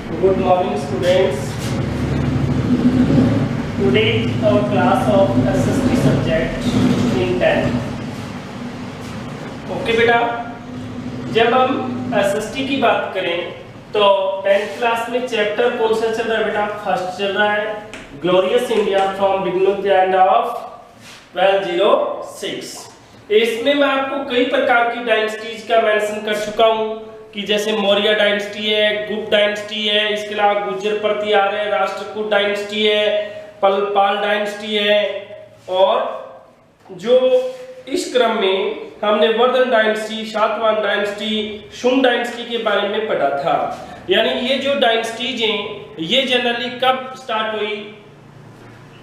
Good morning, students. Today is our class of SST subject in 10th. Okay बेटा, जब हम SST की बात करें तो 10th क्लास में चैप्टर कौन सा चल रहा है बेटा? फर्स्ट चल रहा है glorious India from beginning to end of 1206। इसमें मैं आपको कई प्रकार की डायनेस्टीज का मेंशन कर चुका हूं कि जैसे मौर्य डायनेस्टी है, गुप्त डायनेस्टी है, इसके अलावा गुर्जर प्रतिहार है, राष्ट्रकूट डायनेस्टी है, पाल डायनेस्टी है, और जो इस क्रम में हमने Vardhan dynasty, Satavahana dynasty, Shunga dynasty के बारे में पढ़ा था। यानी ये जो डायनेस्टीज हैं ये जनरली कब स्टार्ट हुई?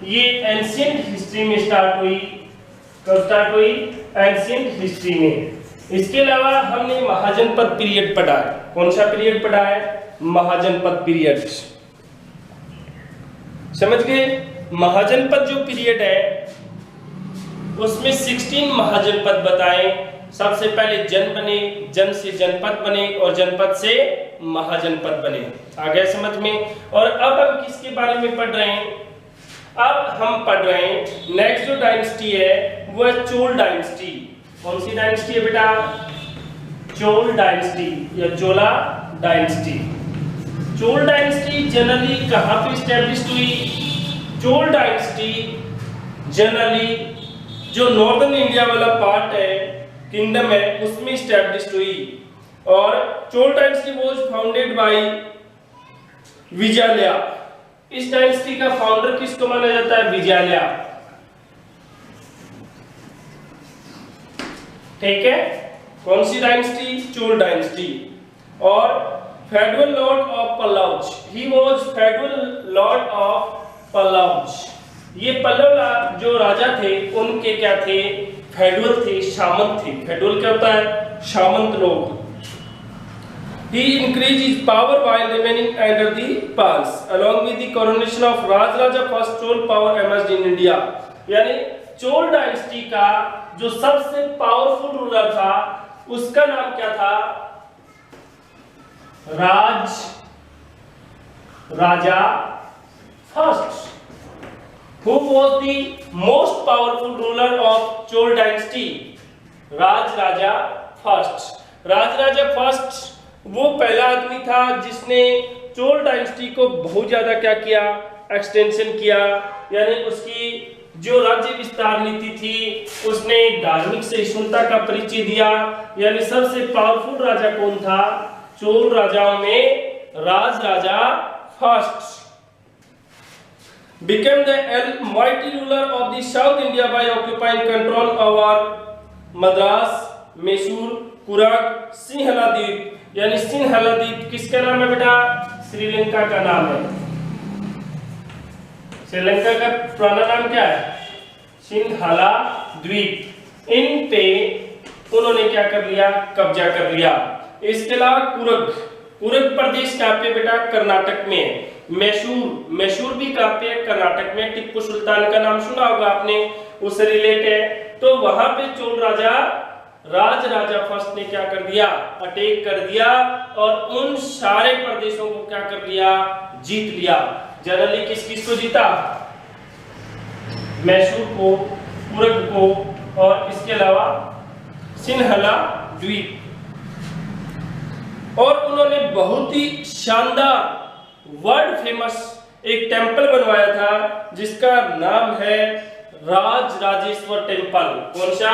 ये एंशिएंट हिस्ट्री में स्टार्ट हुई। कब स्टार्ट हुई? एंशिएंट हिस्ट्री में। इसके अलावा हमने महाजनपद पीरियड पढ़ा है। कौन सा पीरियड पढ़ा है? महाजनपद पीरियड। समझ गए? महाजनपद जो पीरियड है उसमें 16 महाजनपद बताए। सबसे पहले जन बने, जन से जनपद बने और जनपद से महाजनपद बने। आ गया समझ में? और अब हम किसके बारे में पढ़ रहे हैं? अब हम पढ़ रहे हैं नेक्स्ट जो डायनेस्टी है वो है चोल डायनेस्टी। कौन सी डायनेस्टी है बेटा? चोल डायनेस्टी या Chola dynasty. Chola dynasty generally कहां पे स्टैब्लिश्ड हुई? चोल डायनेस्टी जनरली जो नॉर्दर्न इंडिया वाला पार्ट है, किंगडम है, उसमें स्टैब्लिश्ड हुई। और Chola dynasty was founded by Vijayalaya. इस डायनेस्टी का फाउंडर किसको माना जाता है? विजयालया। ठीक है? कौन सी डायनेस्टी? चोल डायनेस्टी। और federal Lord of Pallavas, he was federal Lord of Pallavas. ये पल्लव जो राजा थे उनके क्या थे? फेडरल थे, सामंत थे। फेडरल क्या होता है? सामंत लोग। He increased his power while remaining under the Pals. Along with the coronation of Rajaraja first, Chol power emerged in India. यानी चोल डायनेस्टी का जो सबसे पावरफुल रूलर था उसका नाम क्या था? Raja first. Who was the most powerful ruler of Chol dynasty? Raja first. Raja first वो पहला आदमी था जिसने चोल डायनेस्टी को बहुत ज्यादा क्या किया? एक्सटेंशन किया। यानी उसकी जो राज्य विस्तार नीति थी उसने धार्मिक सहिष्णुता का परिचय दिया। यानी सबसे पावरफुल राजा कौन था? चोल राजाओं में राजा first. Became the mighty ruler of the South India by occupying control over Madras, Mysore, Kurag, Sinhala द्वीप। यानी सिंहला द्वीप किसका नाम है बेटा? श्रीलंका का नाम है। श्रीलंका का पुराना नाम क्या है? सिंहला द्वीप। इन पे उन्होंने क्या कर लिया? कब्जा कर लिया। इसके अलावा कुरग प्रदेश कहाँ पे बेटा? कर्नाटक में। मैसूर भी कहाँ पे? कर्नाटक में। टिप्पू सुल्तान का नाम सुना होगा आपने, उससे रिलेट है। तो वहां पे चोल राजा फर्स्ट ने क्या कर दिया? अटैक कर दिया और उन सारे प्रदेशों को क्या कर लिया? जीत लिया। जनरली किस को जीता? मैसूर को, कुरग को और इसके अलावा सिंहला द्वीप। और उन्होंने बहुत ही शानदार वर्ल्ड फेमस एक टेंपल बनवाया था जिसका नाम है राजेश्वर टेंपल। कौन सा?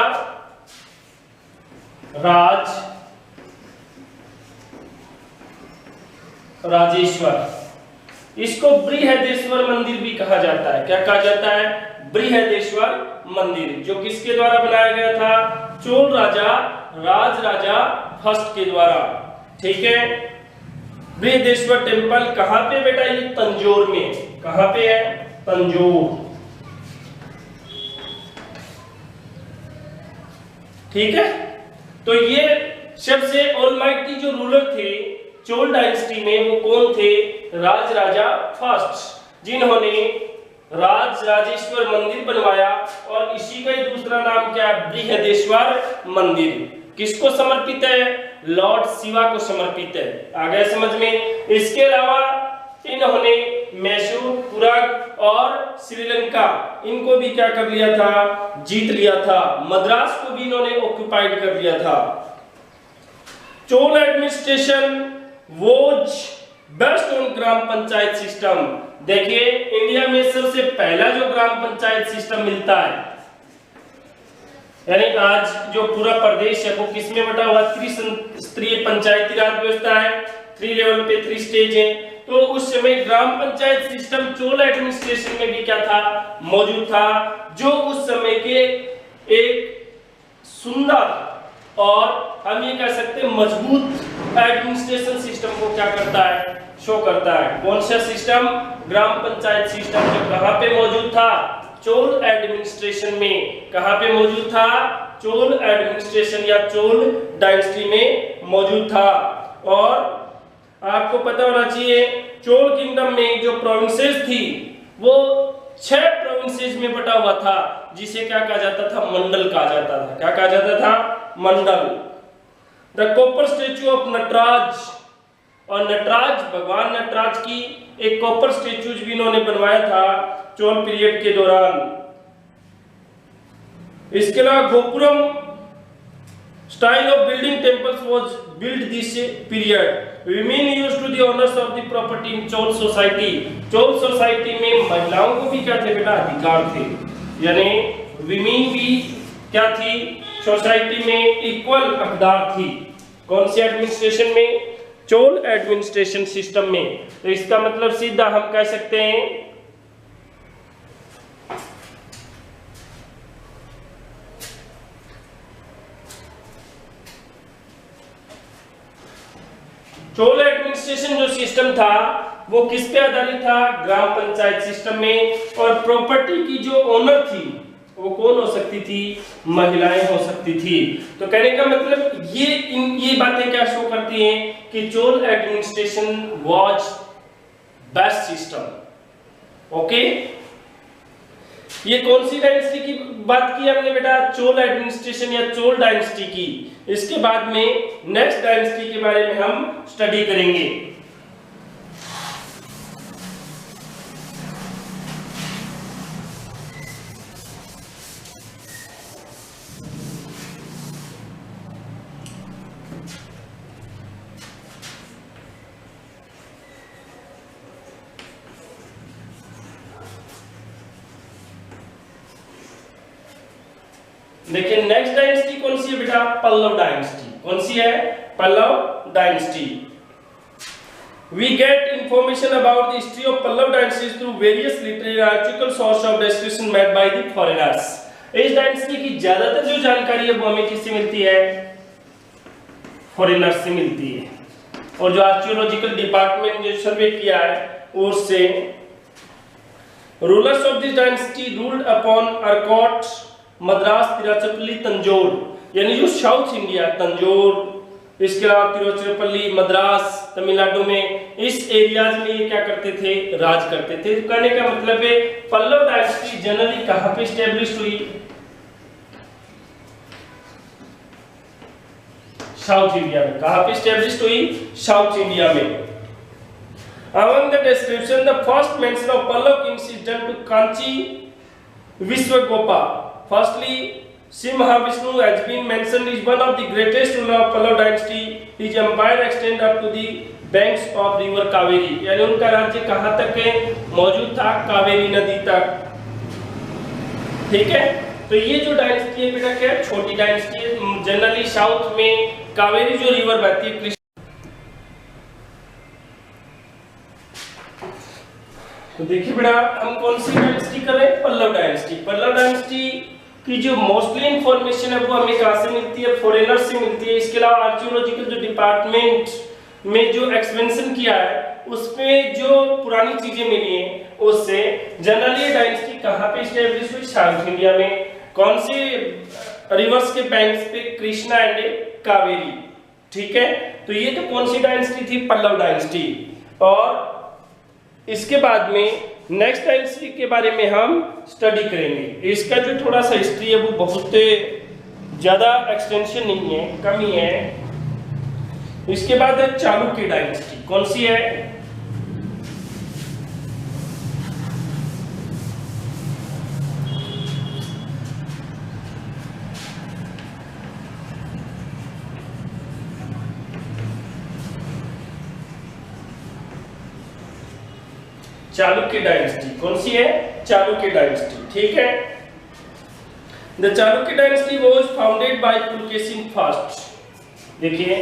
राजेश्वर। इसको बृहदेश्वर मंदिर भी कहा जाता है। क्या कहा जाता है? बृहदेश्वर मंदिर, जो किसके द्वारा बनाया गया था? चोल राजा फर्स्ट के द्वारा। ठीक है? बृहदेश्वर टेंपल कहां पे बेटा? ये तंजौर में। कहां पे है? तंजौर। ठीक है? तो ये सबसे ऑलमाइटी जो रूलर थे चोल डायनेस्टी में वो कौन थे? राजा फर्स्ट, जिन्होंने राजेश्वर मंदिर बनवाया। और इसी का ही दूसरा नाम क्या है? बृहदेश्वर मंदिर। किसको समर्पित है? लॉर्ड शिवा को समर्पित है। आ गया समझ में। इसके अलावा इन्होंने मैसूर, तुरग और श्रीलंका इनको भी क्या कर लिया था, जीत लिया था। मद्रास को भी इन्होंने ऑक्युपाइड कर लिया था। Chola administration was based on gram panchayat system. देखिए इंडिया में सबसे पहला जो ग्राम पंचायत सिस्टम मिलता है, यानी आज जो पूरा प्रदेश है वो किसमें बटा हुआ, त्रिस्तरीय पंचायती राज व्यवस्था है। 3 लेवल पे 3 स्टेज है। तो उस समय ग्राम पंचायत सिस्टम चोल एडमिनिस्ट्रेशन में भी क्या था, मौजूद था, जो उस समय के एक सुंदर और हम ये कह सकते हैं मजबूत एडमिनिस्ट्रेशन सिस्टम को क्या करता है, शो करता है। कौन सा सिस्टम, ग्राम पंचायत सिस्टम, जो कहां पे मौजूद था, चोल एडमिनिस्ट्रेशन में। कहां पे मौजूद था, चोल एडमिनिस्ट्रेशन या चोल डायनेस्टी में मौजूद था। और आपको पता होना चाहिए चोल किंगडम में जो प्रोविंसेस थी वो 6 प्रोविंसेस में बटा हुआ था, जिसे क्या कहा जाता था, मंडल कहा जाता था। क्या कहा जाता था, मंडल। The copper statue of Nataraja, और नटराज, भगवान नटराज की एक कॉपर स्टेच्यू भी इन्होंने बनवाया था चोल पीरियड के दौरान। इसके अलावा gopuram style of building temples was built this period. Women used to the owners of the property in Chol society. Chol society में महिलाओं को भी क्या थे बेटा, अधिकार थे। यानी women भी क्या थी, सोसाइटी में इक्वल हकदार थी। कौन सी एडमिनिस्ट्रेशन में, चोल एडमिनिस्ट्रेशन सिस्टम में। तो इसका मतलब सीधा हम कह सकते हैं चोल एडमिनिस्ट्रेशन जो सिस्टम था वो किस पे आधारित था, ग्राम पंचायत सिस्टम में। और प्रॉपर्टी की जो ओनर थी वो कौन हो सकती थी, महिलाएं हो सकती थी। तो कहने का मतलब ये बातें क्या शो करती हैं कि Chola administration was best system. Okay, ये कौन सी डायनेस्टी की बात की हमने बेटा, चोल एडमिनिस्ट्रेशन या चोल डायनेस्टी की। इसके बाद में नेक्स्ट डायनेस्टी के बारे में हम स्टडी करेंगे। देखिए नेक्स्ट डायनेस्टी कौन सी है बेटा, पल्लव डायनेस्टी। कौन सी है, Pallava dynasty. We get information about the history of Pallav dynasty through various literary sources of description made by the foreigners. इस डायनेस्टी की ज्यादातर जो जानकारी है वो हमें किससे मिलती है, फॉरेनर्स से मिलती है। और जो आर्कियोलॉजिकल डिपार्टमेंट ने सर्वे किया है उससे। Rulers of this dynasty ruled upon Arcot, Madras, Tiruchirappalli, Tanjore, यानी जो साउथ इंडिया, तंजौर, इसके अलावा तिरुचिरापल्ली, मद्रास, तमिलनाडु में, इस एरियाज में ये क्या करते थे, राज करते थे। तो कहने का मतलब है पल्लव डायनेस्टी जनरली कहां पे एस्टेब्लिश हुई, साउथ इंडिया में। कहां पे एस्टेब्लिश हुई, साउथ इंडिया में। Among the description, the first mention of Pallav kings is done to Kanchi Vishwagopa. Firstly, Shiv Mahavishnu has been mentioned is one of the greatest ruler of Pallav dynasty. His empire extend up to the banks of river Kaveri. यानी उनका राज्य कहाँ तक है, मौजूद था, कावेरी नदी तक। ठीक है, तो ये जो डायनेस्टी है बेटा क्या, छोटी डायनेस्टी है। जनरली साउथ में कावेरी जो रिवर बहती है, तो देखिए बेटा हम कौन सी डायनेस्टी कर रहे हैं, पल्लव डायनेस्टी। पल्लव डायनेस्टी की जो मोस्टली इंफॉर्मेशन है वो हमें कहां से मिलती है, फॉरेनर से मिलती है। इसके अलावा आर्कियोलॉजिकल जो डिपार्टमेंट में जो एक्सपेंशन किया है उसमें जो पुरानी चीजें मिली हैं उससे जनरली डायनेस्टी कहां पे एस्टैब्लिश हुई, साउथ इंडिया में। कौन से रिवर्स के बैंक्स पे, कृष्णा एंड कावेरी। ठीक है, तो ये तो कौन सी डायनेस्टी थी, पल्लव डायनेस्टी। और इसके बाद में नेक्स्ट डायनेस्टी के बारे में हम स्टडी करेंगे। इसका जो थोड़ा सा हिस्ट्री है वो बहुत ज्यादा एक्सटेंशन नहीं है, कम ही है। इसके बाद है चालुक्य डायनेस्टी। कौन सी है? चालुक्य डायनेस्टी। कौन सी है? चालुक्य डायनेस्टी। ठीक है। The Chalukya dynasty was founded bye Pulakeshin first. देखिए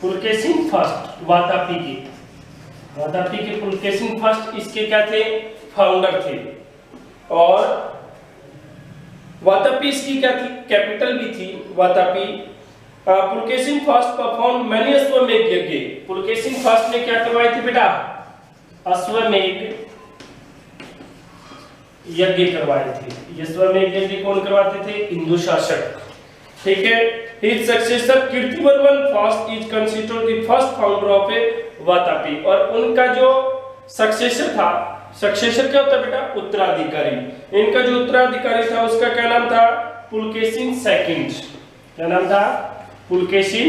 पुलकेशिन फर्स्ट वातापी के पुलकेशिन फर्स्ट इसके क्या थे? फाउंडर थे। और वातापी इसकी क्या थी? कैपिटल भी थी Vatapi. Pulakeshin first perform many अश्वमेध यज्ञ। पुलकेशिन फर्स्ट ने क्या करवाए थे बेटा? अश्वमेध यज्ञ करवाए थे। अश्वमेध यज्ञ कौन करवाते थे? हिंदू शासक। ठीक है। His successor Kirtivarman first is considered the first founder of a Vatapi. और उनका जो सक्सेसर था, सक्सेसर क्या होता है बेटा? उत्तराधिकारी। इनका जो उत्तराधिकारी था उसका क्या नाम था? पुलकेशिन सेकंड। क्या नाम था? पुलकेशिन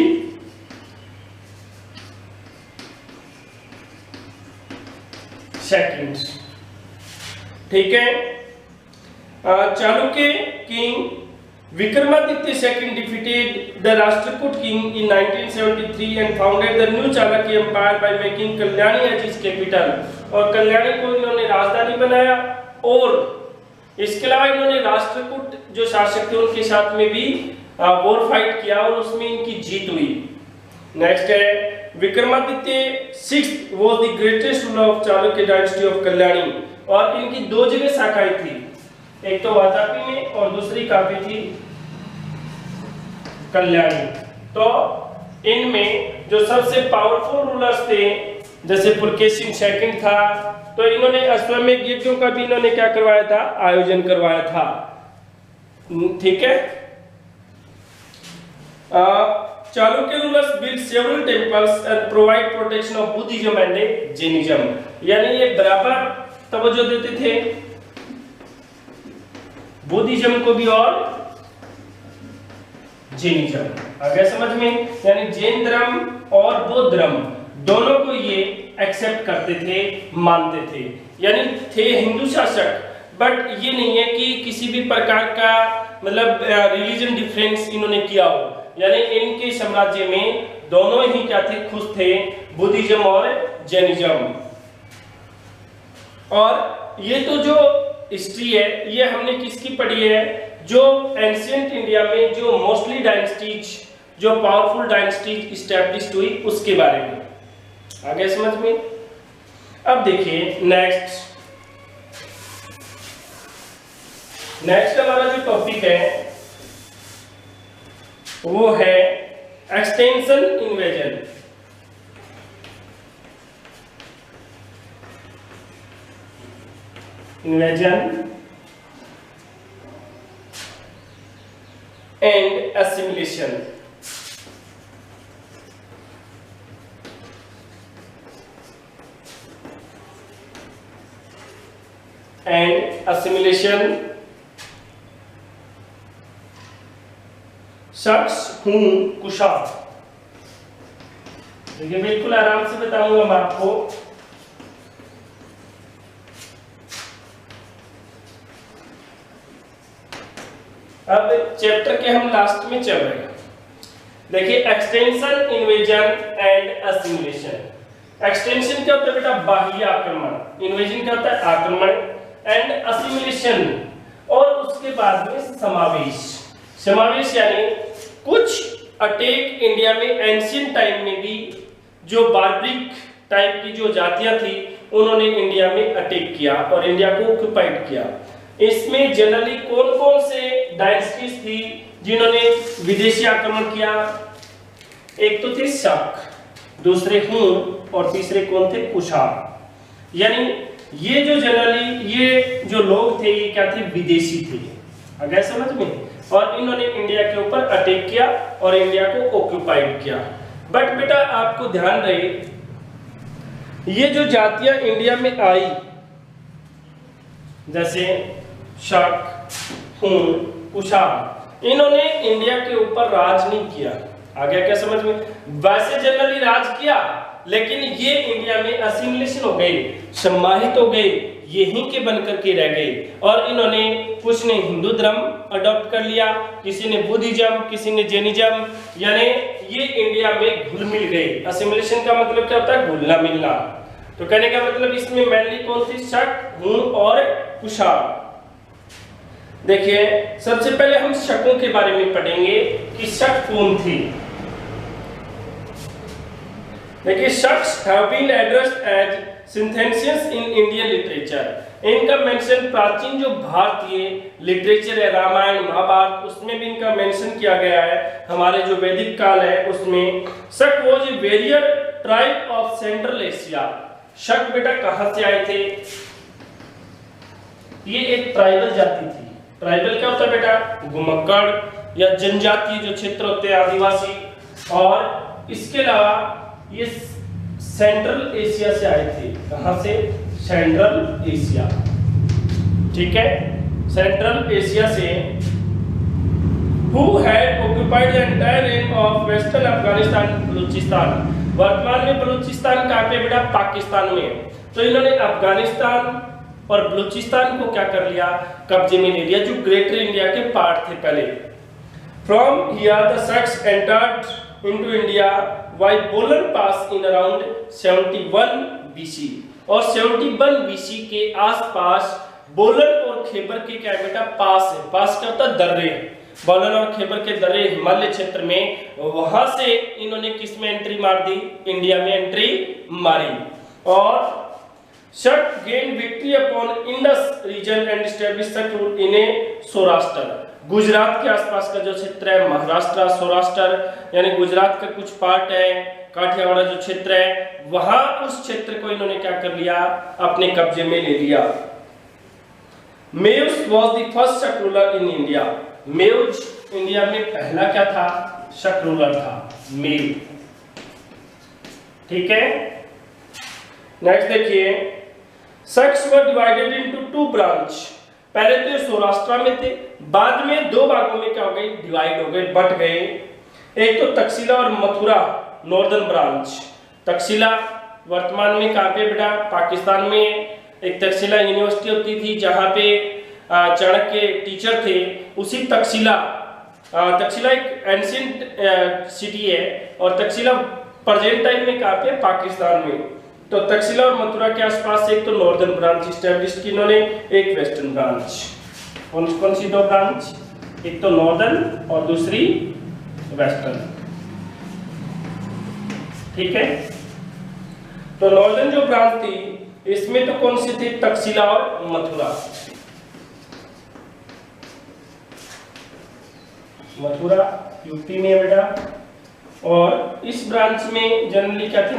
सेकंड। ठीक है। Chalukya king Vikramaditya second defeated the Rashtrakuta king in 1973 and founded the new Chalukya empire by making Kalyani as his capital. और कल्याणी को इन्होंने राजधानी बनाया। और इसके अलावा इन्होंने राष्ट्रकूट जो शासक थे उनके साथ में भी वॉर फाइट किया और उसमें इनकी जीत हुई। नेक्स्ट है Vikramaditya sixth was the greatest ruler of Chalukya dynasty of Kalyani. और इनकी दो जगह शाखाएं थी, एक तो वातापी में और दूसरी कहां पे थी? कल्याणी। तो इनमें जो सबसे पावरफुल रूलर्स थे जैसे पुलकेशिन सेकंड था, तो इन्होंने अश्वमेध यज्ञों का भी इन्होंने क्या करवाया था? आयोजन करवाया था। ठीक है। Chalukya rulers build several temples and provide protection of Buddhism and Jainism. यानी ये बराबर तवज्जो देते थे बुद्धिज्म को भी और जैनिज्म। आगे समझ में? यानी जैन धर्म और बौद्ध धर्म दोनों को ये एक्सेप्ट करते थे, मानते थे। यानी थे हिंदू शासक, बट ये नहीं है कि किसी भी प्रकार का मतलब रिलीजन डिफरेंस इन्होंने किया हो। यानी इनके साम्राज्य में दोनों ही क्या थे? खुश थे, बुद्धिज्म और जैनिज्म। और ये तो जो हिस्ट्री है ये हमने किसकी पढ़ी है? जो एंशिएंट इंडिया में जो मोस्टली डायनेस्टीज, जो पावरफुल डायनेस्टीज इस्टेब्लिश्ड हुई उसके बारे में। आगे समझ में? अब देखिए नेक्स्ट हमारा जो टॉपिक है वो है एक्सटेंशन इन्वेजन। And assimilation। शख्स हूं कुशार। देखिए बिल्कुल आराम से बताऊंगा मैं आपको। अब चैप्टर के हम लास्ट में चल रहे हैं। देखिए extension, invasion and assimilation. Extension क्या होता है बेटा? बाह्य आक्रमण। इन्वेजन क्या होता है? आक्रमण। एंड असिमिलेशन और उसके बाद में समावेश। समावेश यानी कुछ अटैक इंडिया में एंशिएंट टाइम में भी जो बार्बरिक टाइप की जो जातियां थी उन्होंने इंडिया में अटैक किया और इंडिया को ऑक्युपाइड किया। इसमें जनरली कौन कौन से डायनेस्टीज थी जिन्होंने विदेशी आक्रमण किया? एक तो थे शक, दूसरे हूं और तीसरे कौन थे? कुशार। यानी ये जो जनरली ये जो लोग थे ये क्या थे? विदेशी थे। अगर समझ में? और इन्होंने इंडिया के ऊपर अटैक किया और इंडिया को ऑक्युपाइड किया। बट बेटा आपको ध्यान रहे ये जो जातियां इंडिया में आई जैसे शक, हून, कुषाण। इन्होंने इंडिया के ऊपर राज नहीं किया। आ गया क्या समझ में? वैसे जनरली राज किया, लेकिन ये इंडिया में असिमिलेशन हो गए, सम्मानित हो गए, यहीं के बनकर के रह गए। और इन्होंने कुछ ने हिंदू धर्म अडॉप्ट कर लिया, किसी ने बुद्धिज्म, किसी ने जैनिज्म, यानी ये इंडिया में घुल मिल गए। असिमिलेशन का मतलब क्या होता है? घुलना मिलना। तो कहने का मतलब इसमें मेनली कौन थी? शक, हूण और कुषाण। देखिए सबसे पहले हम शकों के बारे में पढ़ेंगे कि शक कौन थी। देखिए शक्स have been addressed as Cynthensians in Indian literature। इनका मेंशन प्राचीन जो भारतीय लिटरेचर है, रामायण महाभारत, उसमें भी इनका मेंशन किया गया है। हमारे जो वैदिक काल है उसमें Shak was a warrior tribe of central Asia. Shak बेटा कहां से आए थे? ये एक ट्राइबल जाति थी। ट्राइबल क्या होता है बेटा? घुमक्कड़ या जनजातीय जो क्षेत्र होते हैं, आदिवासी। और इसके अलावा ये सेंट्रल एशिया से आए थे। कहां से? सेंट्रल एशिया, ठीक है, सेंट्रल एशिया से। Who had occupied the entire range of western Afghanistan, Balochistan. वर्तमान में बलूचिस्तान कहां पे बेटा? पाकिस्तान में। तो इन्होंने अफगानिस्तान और बलूचिस्तान को क्या कर लिया? कब्जे में ले लिया, जो ग्रेटर इंडिया के पार्ट थे पहले। From here the Saks entered into India via Bolan Pass in around 71 BC। और 71 BC के आसपास बोलन और खैबर के क्या बेटा? पास है। पास क्या होता है? दर्रे। बोलन और खैबर के दर्रे हिमालय क्षेत्र में, वहां से इन्होंने किस में एंट्री मार दी? इंडिया में एंट्री मारी। और शक gained victory upon Indus region and established Shak rule in Saurashtra. Gujarat के आसपास का जो क्षेत्र है, महाराष्ट्र, सौराष्ट्र, यानी गुजरात का कुछ पार्ट है, काठियावाड़ जो क्षेत्र है, वहां उस क्षेत्र को इन्होंने क्या कर लिया? अपने कब्जे में ले लिया। मेयूस was the first शक रूलर इन इंडिया। मेयूज इंडिया में पहला क्या था? शक रूलर था, मेयू, ठीक है। नेक्स्ट देखिए, शक्स वर डिवाइडेड इनटू 2 ब्रांच। पहले तो सौराष्ट्र में थे, बाद में 2 भागों में क्या हो गए? डिवाइड हो गए, बट गए। एक तो तक्षशिला और मथुरा, नॉर्दर्न ब्रांच। तक्षशिला वर्तमान में कहां पे बेटा? पाकिस्तान में। एक तक्षशिला यूनिवर्सिटी होती थी जहां पे चाणक्य टीचर थे। उसी तक्षशिला एक एंशिएंट सिटी है, और तक्षशिला प्रेजेंट टाइम में कहां पे? पाकिस्तान में। तो तक्षशिला और मथुरा के आसपास एक तो नॉर्दर्न ब्रांच स्टैब्लिश की इन्होंने, एक वेस्टर्न ब्रांच। कौन सी 2 ब्रांच? एक तो नॉर्दर्न और दूसरी वेस्टर्न, ठीक है। तो नॉर्दर्न जो ब्रांच थी इसमें तो कौन सी थी? तक्षशिला और मथुरा। मथुरा यूपी में है बेटा। और इस ब्रांच में जनरली क्या थी?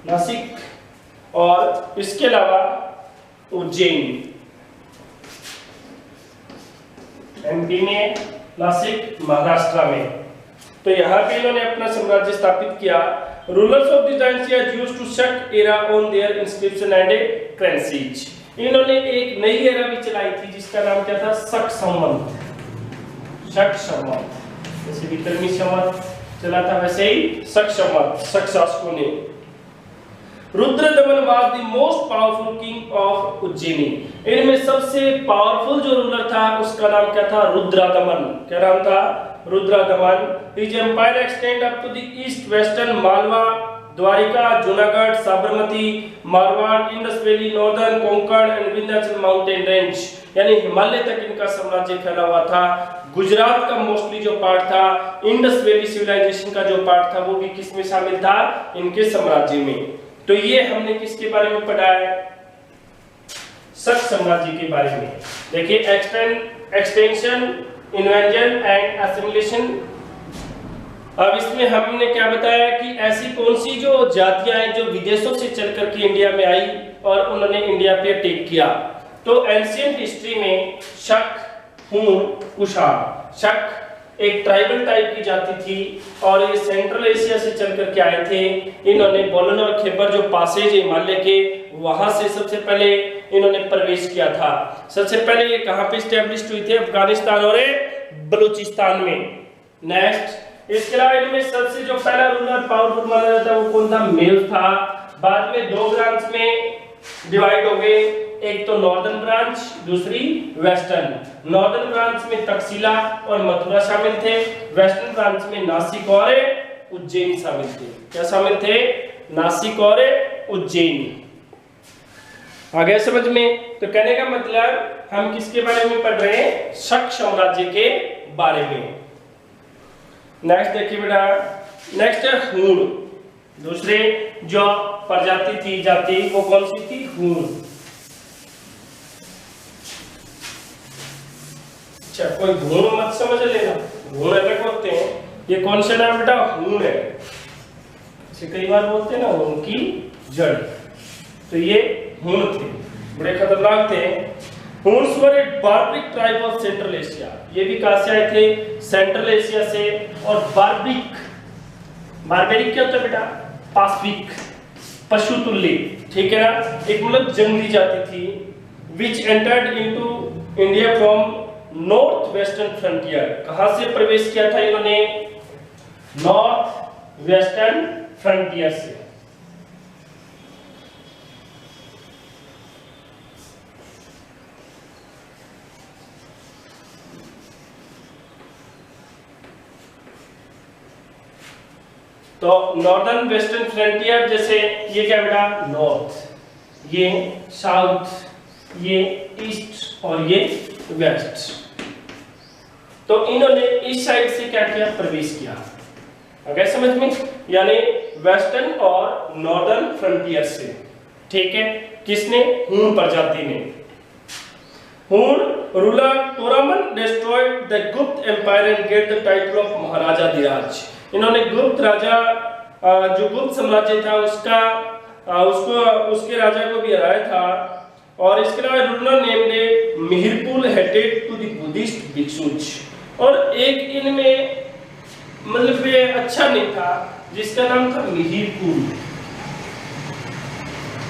नासिक, और इसके अलावा उज्जैन, एमपी में, नासिक महाराष्ट्र में। तो यहाँ पे इन्होंने अपना साम्राज्य स्थापित किया। Rulers of the dynasty are used to Shaka era on their inscription and currencies. इन्होंने एक नई एरा भी चलाई थी जिसका नाम क्या था? शक संवत। जैसे विक्रमी संवत चला था वैसे ही शक संवत, शक शासकों ने। Rudradaman was the most powerful king of Ujjaini. इनमें सबसे पावरफुल जो रूलर था उसका नाम क्या था? रुद्रदमन। क्या नाम था? Rudradaman. His empire extend up to the east western Malwa, Dwarka, Junagadh, Sabarmati, Marwar, Indus valley, northern Konkan and Vindhyachal mountain range, यानी हिमालय तक इनका साम्राज्य फैला हुआ था। गुजरात का मोस्टली जो पार्ट था, इंडस वैली सिविलाइजेशन का जो पार्ट था, वो भी किसमें शामिल था? इनके साम्राज्य में। तो ये हमने किसके बारे में पढ़ा है? शक साम्राज्य के बारे में। देखिए एक्सटेंशन, इन्वेंशन एंड असिमिलेशन। अब इसमें हमने क्या बताया कि ऐसी कौन सी जो जातियां हैं जो विदेशों से चल करके इंडिया में आई और उन्होंने इंडिया पे अटैक किया। तो एंशिएंट हिस्ट्री में शक, हूण, कुषाण। शक एक ट्राइबल टाइप की जाति थी और ये सेंट्रल एशिया से चल करके आए थे। इन्होंने बोलन और खैबर जो पासेज है हिमालय के, वहां से सबसे पहले इन्होंने प्रवेश किया था। सबसे पहले ये कहां पे स्टैब्लिश हुई थी? अफगानिस्तान और बलूचिस्तान में। नेक्स्ट, इसके अलावा इनमें सबसे जो पहला रूलर पावरफुल माना जाता है वो कौन था? मेल था। बाद में दो ब्रांच में डिवाइड हो गए, एक तो नॉर्दर्न ब्रांच, दूसरी वेस्टर्न। नॉर्दर्न ब्रांच में तक्षशिला और मथुरा शामिल थे, वेस्टर्न ब्रांच में नासिक और उज्जैन शामिल थे। क्या शामिल थे? नासिक और उज्जैन। आ गया समझ में? तो कहने का मतलब हम किसके बारे में पढ़ रहे हैं? शक साम्राज्य के बारे में। नेक्स्ट देखिए बेटा, नेक्स्ट है हूण। दूसरे जो प्रजाति थी, जाति, वो कौन सी थी? हूण। अच्छा, कोई हूण मत समझ लेना, हूण अलग होते हैं। ये कौन सा नाम बेटा? हूण है। इसे कई बार बोलते हैं ना हूण की जड़। तो ये हूण थे, बड़े खतरनाक थे। Huns were a barbaric tribe of central Asia. ये भी कहां से आए थे? सेंट्रल एशिया से। और बार्बरिक, बार्बरिक क्या होता है बेटा? पाशविक, पशुतुल्य, ठीक है ना? एक मतलब जंगली जाति थी। Which entered into India from north western frontier. कहां से प्रवेश किया था इन्होंने? नॉर्थ वेस्टर्न फ्रंटियर से। तो नॉर्दर्न वेस्टर्न फ्रंटियर, जैसे ये क्या बेटा? नॉर्थ, ये साउथ, ये ईस्ट और ये वेस्ट। तो इन्होंने इस साइड से क्या किया? प्रवेश किया। अगर समझ में, यानी वेस्टर्न और नॉर्दर्न फ्रंटियर से, ठीक है। किसने? हूण प्रजाति ने। Hun ruler Toraman destroyed the Gupta empire and get the title of Maharaja Dhiraj. इन्होंने गुप्त राजा, जो गुप्त साम्राज्य था उसके राजा को भी हराया था। और इसके अलावा ruler named Mihirpur headed to the Buddhist भिक्षुज। और एक इनमें मतलब ये अच्छा नहीं था, जिसका नाम था मिहिरपुर।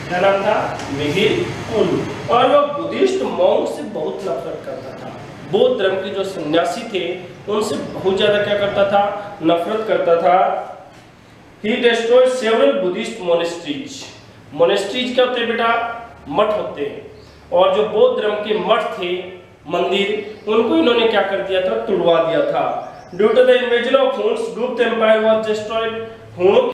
क्या नाम था? मिहिरपुर। और वो बुद्धिस्ट मॉन्क से बहुत नफरत करता था। बौद्ध धर्म के जो सन्यासी थे उनसे बहुत ज्यादा क्या करता था? नफरत करता था। He destroyed several Buddhist monasteries. Monasteries क्या होते हैं बेटा? मठ होते हैं। और जो बौद्ध धर्म के मठ थे, मंदिर, उनको इन्होंने क्या कर दिया था? तुड़वा दिया था। Due to the invasion of Huns, Gupta Empire was destroyed.